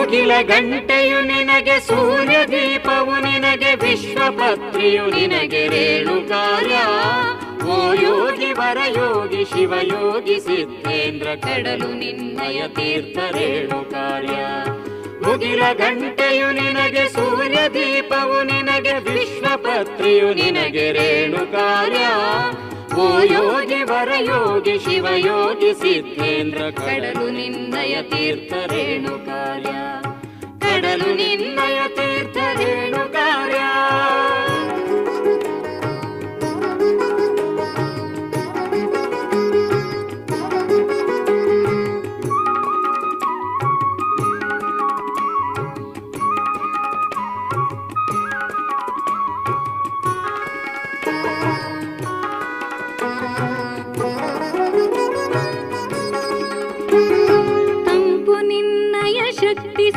ಮುಗಿಲ ಗಂಟೆಯು ನಿನಗೆ, ಸೂರ್ಯ ದೀಪವು ನಿನಗೆ, ವಿಶ್ವಪತ್ರಿಯು ನಿನಗೆ ರೇಣುಕಾರ್ಯ. ಓ ಯೋಗಿ ವರಯೋಗಿ ಶಿವಯೋಗಿ ಸಿದ್ಧೇಂದ್ರ, ಕಡಲು ನಿನ್ನಯ ತೀರ್ಥ ರೇಣುಕಾರ್ಯ. ಮುಗಿಲ ಗಂಟೆಯು ನಿನಗೆ, ಸೂರ್ಯ ದೀಪವು ನಿನಗೆ, ವಿಶ್ವಪತ್ರಿಯು ನಿನಗೆ ರೇಣುಕಾರ್ಯ. ಓ ಯೋಗಿ ವರಯೋಗಿ ಶಿವಯೋಗಿ ಸಿದ್ಧೇಂದ್ರ, ಕಡಲು ನಿನ್ನಯ ತೀರ್ಥ ರೇಣುಕಾರ್ಯ. ಕಡಲು ನಿನ್ನಯ ತೀರ್ಥ ರೇಣುಕಾರ್ಯ. ತಂಪು ನಿನ್ನಯ ಶಕ್ತಿ